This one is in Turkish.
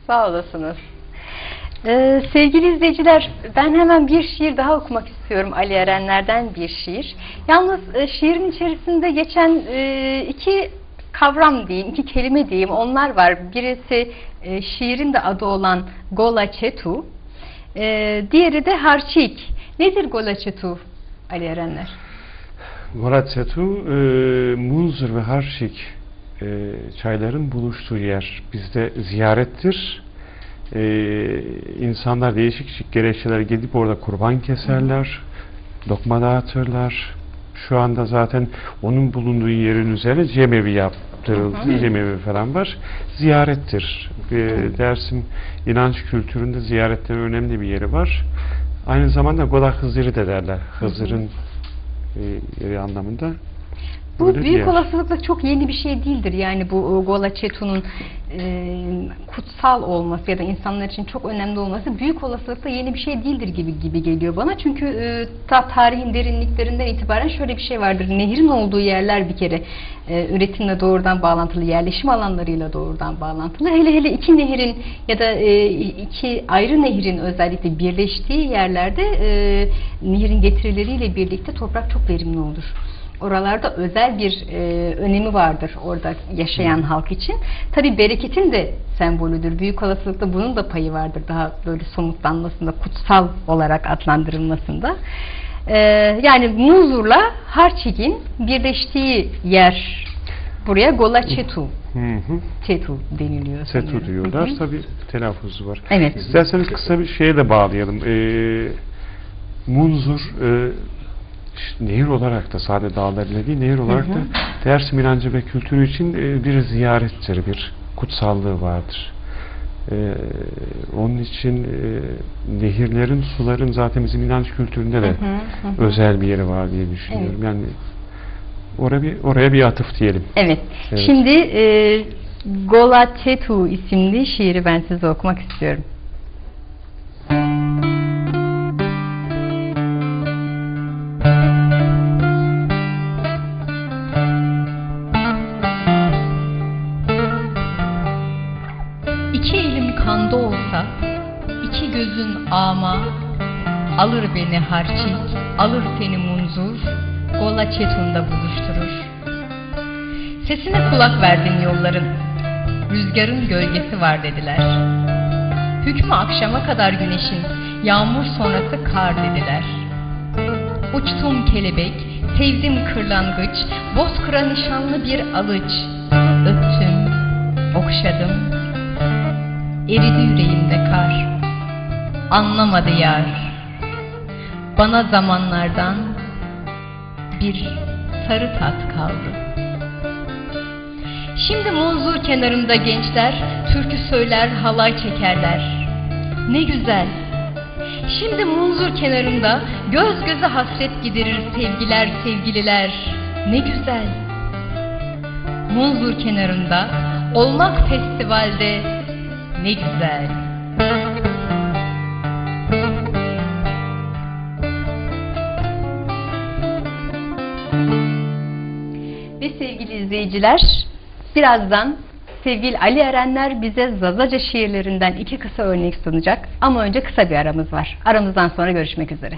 Sağ olasınız. Sevgili izleyiciler, ben hemen bir şiir daha okumak istiyorum. Ali Erenler'den bir şiir. Yalnız şiirin içerisinde geçen iki kavram diyeyim, iki kelime diyeyim, onlar var. Birisi şiirin de adı olan Golaçetu, diğeri de Harçik. Nedir Golaçetu Ali Erenler? Golaçetu, Munzur ve Harçik çayların buluştuğu yer. Bizde ziyarettir. İnsanlar değişik gerekçeler gidip orada kurban keserler, lokma dağıtırlar. Şu anda zaten onun bulunduğu yerin üzerine cemevi yaptırıldı, cemevi falan var. Ziyarettir. Dersim inanç kültüründe ziyaretlerin önemli bir yeri var. Aynı zamanda Gola Hızır'ı da derler. Hızır'ın yeri anlamında. Bu büyük olasılıkla çok yeni bir şey değildir. Yani bu Golaçetu'nun kutsal olması ya da insanlar için çok önemli olması büyük olasılıkla yeni bir şey değildir gibi geliyor bana. Çünkü tarihin derinliklerinden itibaren şöyle bir şey vardır. Nehrin olduğu yerler bir kere üretimle doğrudan bağlantılı, yerleşim alanlarıyla doğrudan bağlantılı. Hele iki nehrin ya da iki ayrı nehrin özellikle birleştiği yerlerde nehrin getirileriyle birlikte toprak çok verimli olur. Oralarda özel bir önemi vardır orada yaşayan halk için. Tabi bereketin de sembolüdür. Büyük olasılıkla bunun da payı vardır. Daha böyle somutlanmasında, kutsal olarak adlandırılmasında. Yani Munzur'la Harçik'in birleştiği yer. Buraya Golaçetu. Tetu deniliyor. Tetu diyorlar. Tabi telaffuzu var. Evet. İsterseniz kısa bir şeye de bağlayalım. Munzur nehir olarak da sadece dağlarıyla değil, nehir olarak da Dersim inancı ve kültürü için bir ziyarettir, bir kutsallığı vardır. Onun için nehirlerin, suların zaten bizim inanç kültüründe de özel bir yeri var diye düşünüyorum. Evet. Yani oraya bir atıf diyelim. Evet. Şimdi Golaçetu isimli şiiri ben size okumak istiyorum. İki elim kanda olsa, iki gözün ama, alır beni Harçik, alır seni Munzur, Golaçetu'nda buluşturur. Sesine kulak verdim yolların, rüzgarın gölgesi var dediler. Hükmü akşama kadar güneşin, yağmur sonrası kar dediler. Uçtum kelebek, sevdim kırlangıç, bozkıra nişanlı bir alıç. Öptüm, okşadım, eridi yüreğimde kar. Anlamadı yar. Bana zamanlardan bir sarı tat kaldı. Şimdi Munzur kenarında gençler türkü söyler, halay çekerler. Ne güzel. Şimdi Munzur kenarında göz göze hasret giderir sevgiler, sevgililer. Ne güzel. Munzur kenarında olmak festivalde ne güzel. Ve sevgili izleyiciler, birazdan sevgili Ali Erenler bize Zazaca şiirlerinden iki kısa örnek sunacak. Ama önce kısa bir aramız var. Aramızdan sonra görüşmek üzere.